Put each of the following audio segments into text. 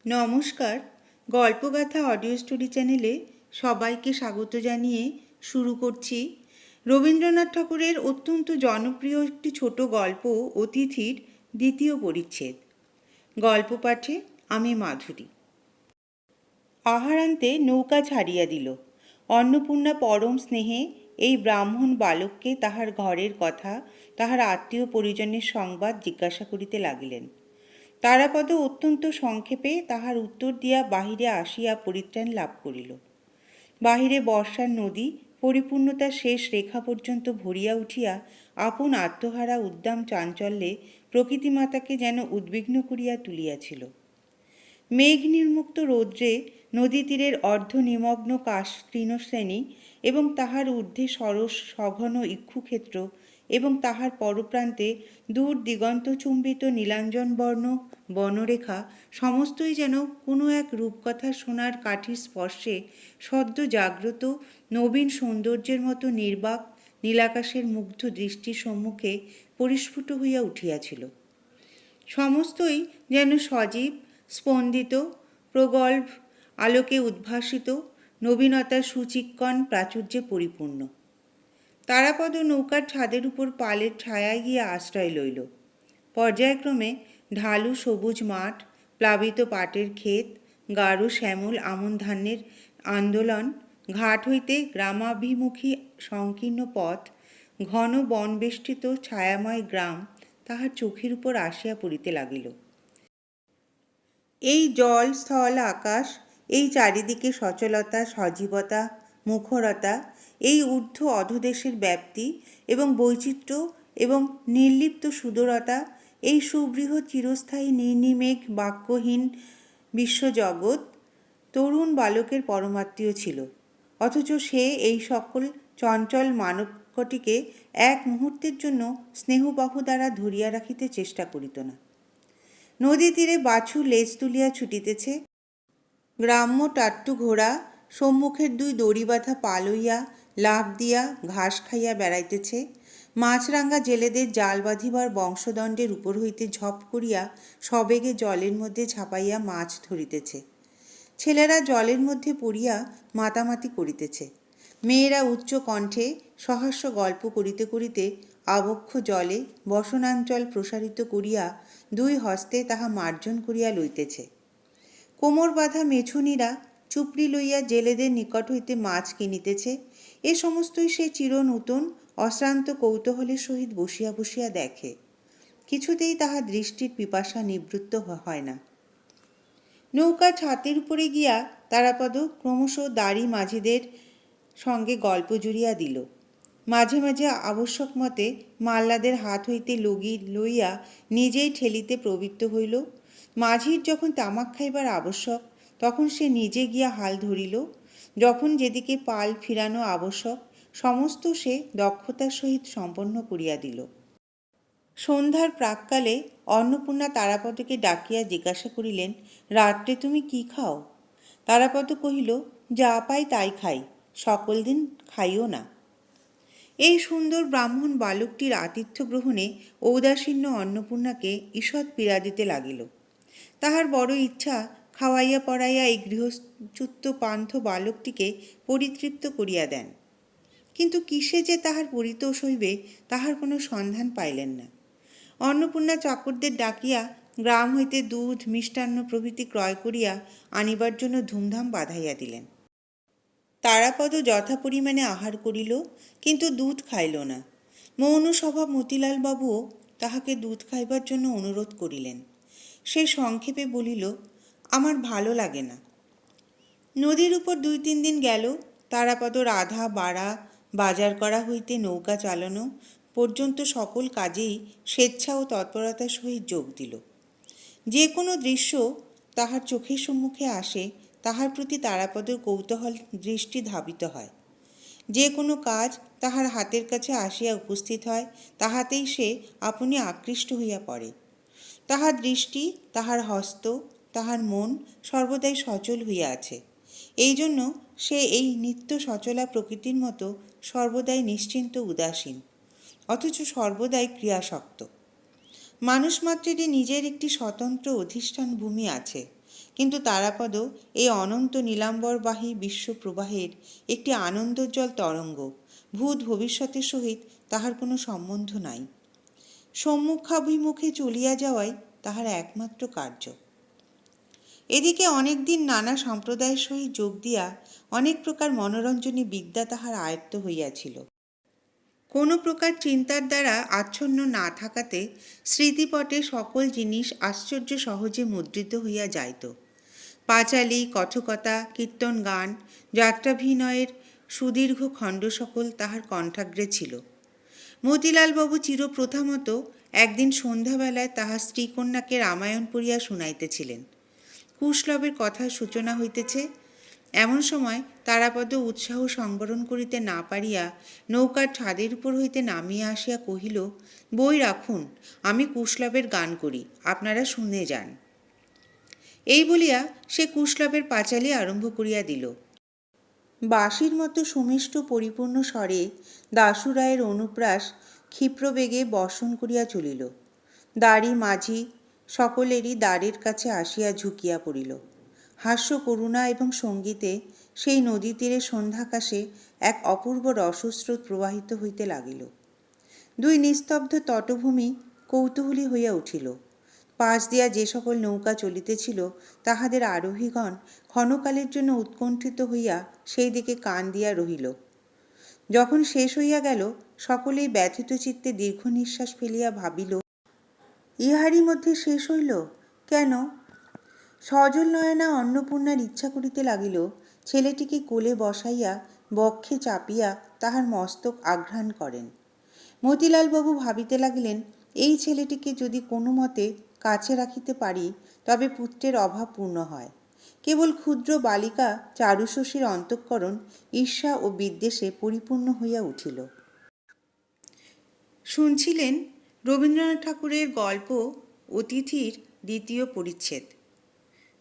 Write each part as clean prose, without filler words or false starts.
নমস্কার। গল্পগাথা audio story চ্যানেলে সবাইকে স্বাগত জানিয়ে শুরু করছি রবীন্দ্রনাথ ঠাকুরের অত্যন্ত জনপ্রিয় একটি ছোট গল্প অতিথির দ্বিতীয় পরিচ্ছেদ। গল্প পাঠে আমি মাধুরী। আহারান্তে নৌকা ছাড়িয়া দিল। অন্নপূর্ণা পরম স্নেহে এই ব্রাহ্মণ বালককে তাহার ঘরের কথা, তাহার আত্মীয় পরিজনের সংবাদ জিজ্ঞাসা করিতে লাগিলেন। তারাপদ অত্যন্ত সংক্ষেপে তাহার উত্তর দিয়া বাহিরে আসিয়া পরিত্রাণ লাভ করিল। বাহিরে বর্ষার নদী পরিপূর্ণতার শেষ রেখা পর্যন্ত ভরিয়া উঠিয়া আপন আত্মহারা উদ্দাম চাঞ্চল্যে প্রকৃতিমাতাকে যেন উদ্বিগ্ন করিয়া তুলিয়াছিল। মেঘ নির্মুক্ত রৌদ্রে নদী তীরের অর্ধনিমগ্ন কাশ তৃণশ্রেণী এবং তাহার ঊর্ধ্বে সরস সঘন ইক্ষুক্ষেত্র এবং তাহার পরপ্রান্তে দূর দিগন্তচুম্বিত নীলাঞ্জনবর্ণ বনরেখা সমস্তই যেন কোনো এক রূপকথা সোনার কাঠির স্পর্শে সদ্য জাগ্রত নবীন সৌন্দর্যের মতো নির্বাক নীলাকাশের মুগ্ধ দৃষ্টির সম্মুখে পরিস্ফুট হইয়া উঠিয়াছিল। সমস্তই যেন সজীব, স্পন্দিত, প্রগল্ভ আলোকে উদ্ভাসিত, নবীনতার সুচিক্কণ প্রাচুর্যে পরিপূর্ণ। তারাপদ নৌকার ছাদের উপর পালের ছায়ায় গিয়া আশ্রয় লইল। পর্যায়ক্রমে ঢালু সবুজ মাঠ, প্লাবিত পাটের ক্ষেত, গাঢ় শ্যামল আমন ধান্যের আন্দোলন, ঘাট হইতে গ্রামাভিমুখী সংকীর্ণ পথ, ঘন বনবেষ্টিত ছায়াময় গ্রাম তাহার চোখের উপর আসিয়া পড়িতে লাগিল। এই জল স্থল আকাশ, এই চারিদিকে সচলতা, সজীবতা, মুখরতা, এই ঊর্ধ্ব অধোদেশের ব্যাপ্তি এবং বৈচিত্র্য এবং নির্লিপ্ত সুদূরতা, এই সুবৃহৎ চিরস্থায়ী নির্নিমেঘ বাক্যহীন বিশ্বজগৎ তরুণ বালকের পরমাত্মীয় ছিল। অথচ সে এই সকল চঞ্চল মানবকটিকে এক মুহূর্তের জন্য স্নেহবাহু দ্বারা ধরিয়া রাখিতে চেষ্টা করিত না। নদী তীরে বাছুর লেজ তুলিয়া ছুটিতেছে, গ্রাম্য টাট্টু ঘোড়া সম্মুখের দুই দড়ি বাঁধা পা লইয়া লাফ দিয়া ঘাস খাইয়া বেড়াইতেছে, মাছরাঙা জেলেদের জাল বাঁধিবার বংশদণ্ডের উপর হইতে ঝপ করিয়া সবেগে জলের মধ্যে ঝাঁপাইয়া মাছ ধরিতেছে, ছেলেরা জলের মধ্যে পড়িয়া মাতামাতি করিতেছে, মেয়েরা উচ্চ কণ্ঠে সহাস্য গল্প করিতে করিতে আবক্ষ জলে বসনাঞ্চল প্রসারিত করিয়া দুই হস্তে তাহা মার্জন করিয়া লইতেছে। কোমর বাঁধা মেছুনীরা চুপড়ি লইয়া জেলেদের নিকট হইতে মাছ কিনিতেছে। এ সমস্তই সে চিরনূতন অশ্রান্ত কৌতূহলের সহিত বসিয়া বসিয়া দেখে। কিছুতেই তাহার দৃষ্টির পিপাসা নিবৃত্ত হয় না। নৌকা ছাতের উপরে গিয়া তারাপদ ক্রমশ দাড়ি মাঝিদের সঙ্গে গল্প জুড়িয়া দিল। মাঝে মাঝে আবশ্যক মতে মাল্লাদের হাত হইতে লগি লইয়া নিজেই ঠেলিতে প্রবৃত্ত হইল। মাঝির যখন তামাক খাইবার আবশ্যক তখন সে নিজে গিয়া হাল ধরিল। যখন যেদিকে পাল ফিরানো আবশ্যক সমস্ত সে দক্ষতার সহিত সম্পন্ন করিয়া দিল। সন্ধ্যার প্রাক্কালে অন্নপূর্ণা তারাপদকে ডাকিয়া জিজ্ঞাসা করিলেন, রাত্রে তুমি কি খাও? তারাপদ কহিল, যা পাই তাই খাই, সকল দিন খাইও না। এই সুন্দর ব্রাহ্মণ বালকটির আতিথ্য গ্রহণে ঔদাসীন্য অন্নপূর্ণাকে ঈষৎ পীড়া দিতে লাগিল। তাহার বড় ইচ্ছা খাওয়াইয়া পড়াইয়া এই গৃহচ্যুত পান্থ বালকটিকে পরিতৃপ্ত করিয়া দেন। কিন্তু কিসে যে তাহার পরিতোষ হইবে তাহার কোনো সন্ধান পাইলেন না। অন্নপূর্ণা চাকরদের ডাকিয়া গ্রাম হইতে দুধ মিষ্টান্ন প্রভৃতি ক্রয় করিয়া আনিবার জন্য ধুমধাম বাঁধাইয়া দিলেন। তারাপদ যথা পরিমাণে আহার করিল, কিন্তু দুধ খাইল না। মৌন স্বভাব মতিলাল বাবুও তাহাকে দুধ খাইবার জন্য অনুরোধ করিলেন। সে সংক্ষেপে বলিল, আমার ভালো লাগে না। নদীর উপর 2-3 দিন গেল। তারাপদ রাধা বাড়া বাজার করা হইতে নৌকা চালানো পর্যন্ত সকল কাজেই স্বেচ্ছা ও তৎপরতার সহিত যোগ দিল। যে কোনো দৃশ্য তাহার চোখের সম্মুখে আসে তাহার প্রতি তারাপদর কৌতূহল দৃষ্টি ধাবিত হয়। যে কোনো কাজ তাহার হাতের কাছে আসিয়া উপস্থিত হয় তাহাতেই সে আপনি আকৃষ্ট হইয়া পড়ে। তাহার দৃষ্টি, তাহার হস্ত, তাহার মন সর্বদাই সচল হইয়া আছে। এই জন্য সে এই নিত্য সচলা প্রকৃতির মতো সর্বদাই নিশ্চিন্ত উদাসীন, অথচ সর্বদাই ক্রিয়াসক্ত। মানুষ মাত্রেরই নিজের একটি স্বতন্ত্র অধিষ্ঠান ভূমি আছে, কিন্তু তারাপদ এই অনন্ত নীলাম্বরবাহী বিশ্বপ্রবাহের একটি আনন্দোজ্জ্বল তরঙ্গ, ভূত ভবিষ্যতের সহিত তাহার কোনো সম্বন্ধ নাই। সম্মুখাভিমুখে চলিয়া যাওয়াই তাহার একমাত্র কার্য। এদিকে অনেক দিন নানা সম্প্রদায়ের সহিত যোগ দিয়া অনেক প্রকার মনোরঞ্জনী বিদ্যা তাহার আয়ত্ত হইয়াছিল। কোনো প্রকার চিন্তার দ্বারা আচ্ছন্ন না থাকাতে স্মৃতিপটে সকল জিনিস আশ্চর্য সহজে মুদ্রিত হইয়া যাইত। পাঁচালী, কথকতা, কীর্তন গান, যাত্রাভিনয়ের সুদীর্ঘ খণ্ড সকল তাহার কণ্ঠাগ্রে ছিল। মতিলালবাবু চিরপ্রথামত একদিন সন্ধ্যাবেলায় তাহার স্ত্রীকন্যাকে রামায়ণ পড়িয়া শুনাইতেছিলেন। কুশলবের কথার সূচনা হইতেছে। এমন সময় তারাপদ উৎসাহ সংবরণ করিতে না পারিয়া নৌকার ছাদের উপর হইতে নামিয়া আসিয়া কহিল, বই রাখুন, আমি কুশলবের গান করি, আপনারা শুনে যান। এই বলিয়া সে কুশলবের পাঁচালী আরম্ভ করিয়া দিল। বাঁশির মতো সুমিষ্ট পরিপূর্ণ স্বরে দাশুরায়ের অনুপ্রাস ক্ষিপ্রবেগে বর্ষণ করিয়া চলিল। দাড়ি মাঝি সকলেরই দ্বারের কাছে আসিয়া ঝুঁকিয়া পড়িল। হাস্য, করুণা এবং সঙ্গীতে সেই নদী তীরে সন্ধ্যাকাশে এক অপূর্ব রসস্রোত প্রবাহিত হইতে লাগিল। দুই নিস্তব্ধ তটভূমি কৌতূহলী হইয়া উঠিল। পাশ দিয়া যে সকল নৌকা চলিতেছিল তাহাদের আরোহীগণ ক্ষণকালের জন্য উৎকণ্ঠিত হইয়া সেই দিকে কান দিয়া রহিল। যখন শেষ হইয়া গেল, সকলেই ব্যথিত চিত্তে দীর্ঘ নিঃশ্বাস ফেলিয়া ভাবিল, ইহারই মধ্যে শেষ হইল কেন? সজল নয়না অন্নপূর্ণার ইচ্ছা করিতে লাগিল ছেলেটিকে কোলে বসাইয়া বক্ষে চাপিয়া তাহার মস্তক আঘ্রাণ করেন। মতিলালবাবু ভাবিতে লাগিলেন, এই ছেলেটিকে যদি কোনো মতে কাছে রাখিতে পারি তবে পুত্রের অভাব পূর্ণ হয়। কেবল ক্ষুদ্র বালিকা চারুশশীর অন্তঃকরণ ঈর্ষা ও বিদ্বেষে পরিপূর্ণ হইয়া উঠিল। শুনছিলেন রবীন্দ্রনাথ ঠাকুরের গল্প অতিথির দ্বিতীয় পরিচ্ছেদ।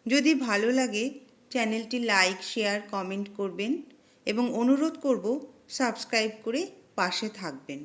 যদি ভালো লাগে চ্যানেলটি লাইক, শেয়ার, কমেন্ট করবেন এবং অনুরোধ করব সাবস্ক্রাইব করে পাশে থাকবেন।